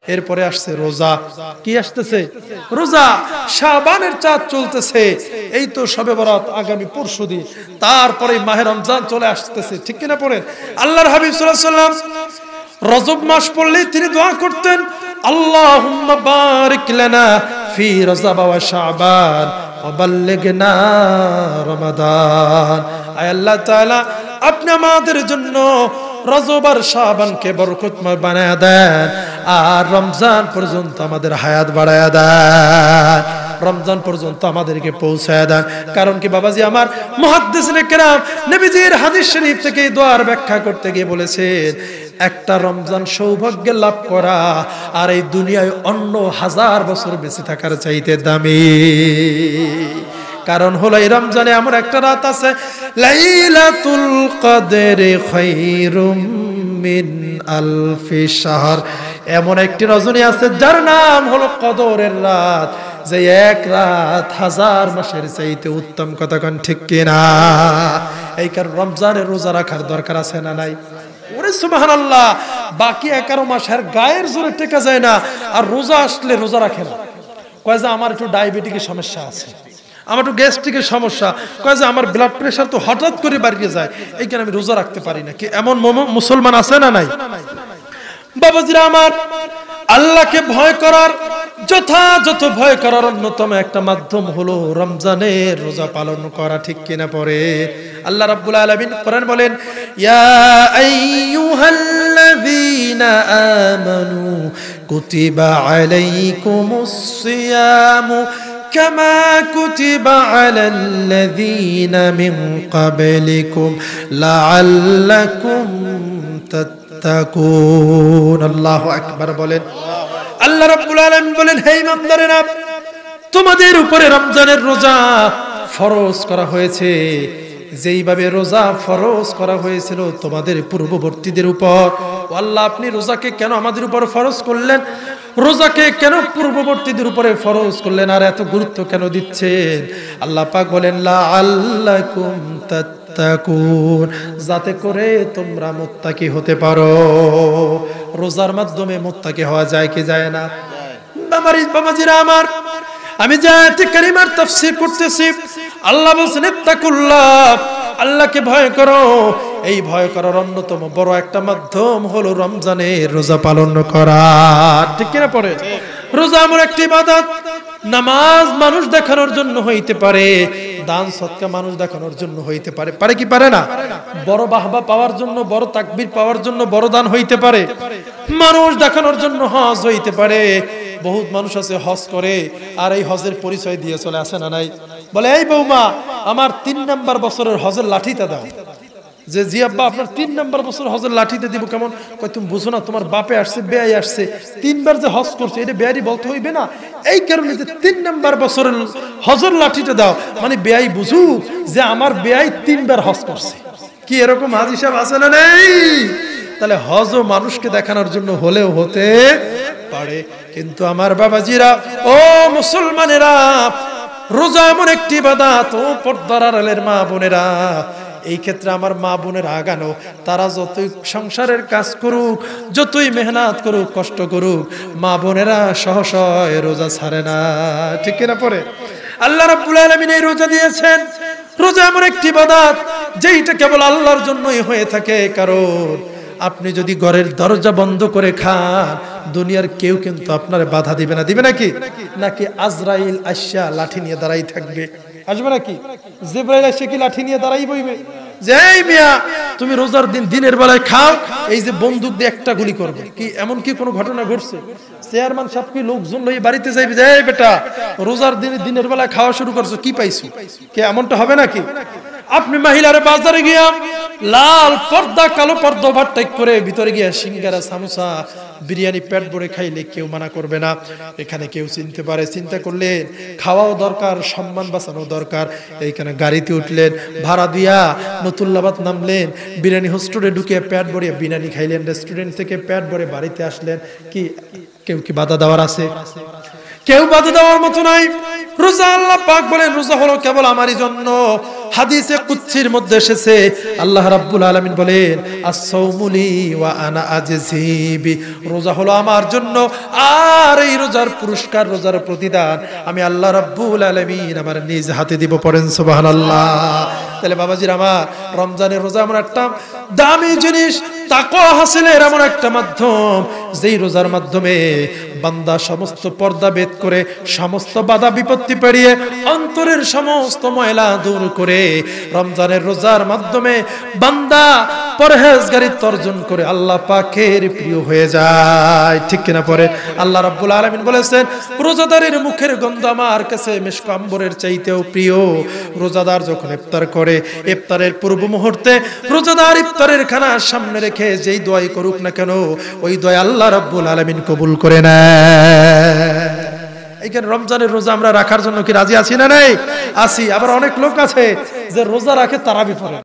এরপরে আসছে রোজা। কি আসতেছে? রোজা। শাবানের চাঁদ চলতেছে, এই তো শবে বরাত আগামী পরশুদিন, তারপরে মাহে রমজান চলে আসতেছে, ঠিক কিনা পড়ে? আল্লাহর হাবিব সাল্লাল্লাহু আলাইহি ওয়াসাল্লাম রজব মাস পড়লে তিনি দোয়া করতেন, আল্লাহুম্মা বারিক লানা ফি রজব ওয়া শাবান ওয়া বাল্লিগনা রমাদান। আয় আল্লাহ তাআলা, আপনি আমাদের জন্য রজব আর শাবানকে বরকতময় বানায়া দেন, আর রমজান পর্যন্ত আমাদের হায়াত বাড়ায়া দেন, রমজান পর্যন্ত আমাদেরকে পৌঁছায় দেন। কারণ কি বাবাজি আমার, মুহাদ্দিসিনে কেরাম নবীজির হাদিস শরীফ থেকে এই দোয়ার ব্যাখ্যা করতে গিয়ে বলেছেন, একটা রমজান সৌভাগ্য লাভ করা আর এই দুনিয়ায় অন্য 1000 বছর বেঁচে থাকার চাইতে দামি। কারণ হলো এই রমজানে এমন একটা রাত আছে, লাইলাতুল কদরে খায়রুম মিন আলফি শাহর, এমন একটি রজনী আছে যার নাম হলো কদরের রাত, যে এক রাত 1000 মাসের চাইতে উত্তম। কথা কোন ঠিক কিনা? এই কারণ রমজানের রোজা রাখার দরকার আছে না নাই? ওরে সুবহানাল্লাহ, বাকি 11 মাস আর গায়ের জোরে টেকা যায় না, আর রোজা আসলে রোজা রাখে না। কয় যে আমার একটু ডায়াবেটিসের সমস্যা আছে, আমার একটু গ্যাস্ট্রিকের সমস্যা, কয় যে আমার ব্লাড প্রেশার তো হঠাৎ করে বাড়িয়ে যায়, এই কারণে আমি রোজা রাখতে পারি না। কি এমন মুসলমান আছে না নাই? বাবাজিরা আমার, আল্লাহকে ভয় করার, যথাযথ ভয় করার অন্যতম একটা মাধ্যম হলো রমজানের রোজা পালন করা, ঠিক কিনা পড়ে? আল্লাহ রাব্বুল আলামিন কোরআন বলেন, ইয়া আইয়ুহাল্লাযীনা আমানু কুতিবা আলাইকুমুস সিয়ামু কামা কুতিবা আলাল্লাযীনা মিন ক্বাবলিকুম লাআল্লাকুম তাত্তাকুন। আল্লাহু আকবার বলেন। আল্লাহ রাব্বুল আলামিন বলেন, হে ইমানদারেরা, তোমাদের উপরে রমজানের রোজা ফরজ করা হয়েছে, যেইভাবে রোজা ফরজ করা হয়েছিল তোমাদের পূর্ববর্তীদের উপর। আল্লাহ, আপনি রোজাকে কেন আমাদের উপর ফরজ করলেন? রোজাকে কেন পূর্ববর্তীদের উপরে ফরজ করলেন, আর এত গুরুত্ব কেন দিচ্ছেন? আল্লাহ পাক বলেন, লাআল্লাকুম তাত্তাকুন, যাতে করে তোমরা মুত্তাকি হতে পারো। রোজার মাধ্যমে মুত্তাকি হওয়া যায় কি যায় না? বাবাজিরা আমার, আমি যে আয়াতে কারিমার তাফসীর করতেছি, আল্লাহ বলেন ইত্তাকুল্লাহ, আল্লাহকে ভয় করো। এই ভয় করার অন্যতম বড় একটা মাধ্যম হলো রমজানের রোজা পালন করা, ঠিক কিনা পড়ে? রোজা এমন একটি ইবাদত, নামাজ মানুষ দেখানোর জন্য হইতে পারে, দান সদকা মানুষ দেখানোর জন্য হইতে পারে, পারে কি পারে না? বড় বাহবা পাওয়ার জন্য, বড় তাকবীর পাওয়ার জন্য বড় দান হইতে পারে, মানুষ দেখানোর জন্য হজ হইতে পারে। বহুত মানুষ আছে হজ করে আর এই হজের পরিচয় দিয়ে চলে আসে না নাই? বলে, এই বৌমা, আমার 3 নাম্বার বছরের হজের লাঠিটা দাও। যে জি আব্বা, আপনার 3 নাম্বার বছর হজের লাঠিতে দিব। কেমন? কয়, তুমি বুঝো না, তোমার বাপে আসছে, বেয়াই আসছে, 3 বার যে হজ করছে, এটা বেয়ারি বলতে হইবে না? এই কারণে যে 3 নাম্বার বছরের হজের লাঠিটা দাও, মানে বেয়াই বুঝুক যে আমার বেয়াই 3 বার হজ করছে। কি এরকম হাজি সাহেব আছে না নেই? তাহলে হজও মানুষকে দেখানোর জন্য হলেও হতে পারে। কিন্তু আমার বাবাজিরা, ও মুসলমানেরা, রোজা এমন একটি ইবাদত, ও পর্দার আড়ালের মা বোনেরা, এই ক্ষেত্রে আমার মা বোনের আগানো, তারা যতই সংসারের কাজ করুক, যতই মেহনত করুক, কষ্ট করুক, মা বোনেরা সহসয় রোজা ছাড়ে না, ঠিক কিনা পড়ে? আল্লাহ রাব্বুল আলামিন এই রোজা দিয়েছেন। রোজা এমন একটি ইবাদত যেইটা কেবল আল্লাহর জন্যই হয়ে থাকে। কারণ আপনি যদি ঘরের দরজা বন্ধ করে খান, দুনিয়ার কেউ কিন্তু আপনারে বাধা দিবে না। দিবে নাকি? নাকি আজরাইল আইসা লাঠি নিয়ে দাঁড়াই থাকবে? আসবে নাকি? জিবরাইল এসে কি লাঠি নিয়ে দাঁড়াই বইবে যে, এই মিয়া, তুমি রোজার দিন দিনের বেলায় খাও, এই যে বন্দুক দিয়ে একটা গুলি করবে? কি এমন কি কোনো ঘটনা ঘটছে? চেয়ারম্যান সাহেব কি লোকজন লই বাড়িতে যাইবে যে, এই বেটা, রোজার দিনে দিনের বেলায় খাওয়া শুরু করছো, কি পাইছো? কি এমনটা হবে নাকি? আপনি মহিলার বাজারে গিয়া লাল পর্দা, কালো পর্দা ওভারটেক করে ভিতরে গিয়া সিঙ্গারা, সামোসা, বিরিয়ানি পেট ভরে খাইলে কেউ মানা করবে না। এখানে কেউ চিনতে পারে, চিন্তা করলেন খাওয়াও দরকার, সম্মান বাঁচানো দরকার। এইখানে গাড়িতে উঠলেন, ভাড়া দিয়া নতুল্লাবাদ নামলেন, বিরিয়ানি হোস্টেলে ঢুকে পেট ভরে বিরিয়ানি খাইলেন, রেস্টুরেন্ট থেকে পেট ভরে বাড়িতে আসলেন। কি কেউ কি বাধা দেওয়ার আছে? কেউ বাধা দেওয়ার মতো নাই। রোজা, আল্লাহ পাক বলেন, রোজা হলো কেবল আমারই জন্য। হাদিসে কুদসির মধ্যে এসেছে আল্লাহ রাব্বুল আলামিন বলেন আস-সাওমু লি ওয়া আনা আজজি বি, রোজা হলো আমার জন্য আর এই রোজার পুরস্কার, রোজার প্রতিদান আমি আল্লাহ রাব্বুল আলামিন আমার নিজ হাতে দিব। পড়েন সুবহানাল্লাহ। তাহলে বাবাজির আমার, রমজানের রোজা এমন একটা দামি জিনিস, তাকওয়া হাসিলের এমন একটা মাধ্যম, যেই রোজার মাধ্যমে বান্দা সমস্ত পর্দা ভেদ করে, সমস্ত বাধা বিপত্তি পেরিয়ে, অন্তরের সমস্ত ময়লা দূর করে, রমজানের রোজার মাধ্যমে বান্দা পরহেজগারিত্ব অর্জন করে আল্লাহ পাকের প্রিয় হয়ে যায়। ঠিক কিনা? পরে আল্লাহ রাব্বুল আলামিন বলেছেন রোজাদারের মুখের গন্ধ আমার কাছে মিশক আম্বরের চাইতেও প্রিয়। রোজাদার যখন ইফতার করে, ইফতারের পূর্ব মুহূর্তে রোজাদার ইফতারের খানা সামনে রেখে যেই দোয়াই করুক না কেন, ওই দোয়া আল্লাহ রাব্বুল আলামিন কবুল করে নেয়। এইখানে রমজানের রোজা আমরা রাখার জন্য কি রাজি আছি না নাই? আছি। আবার অনেক লোক আছে যে রোজা রাখে তারাবি পড়ে।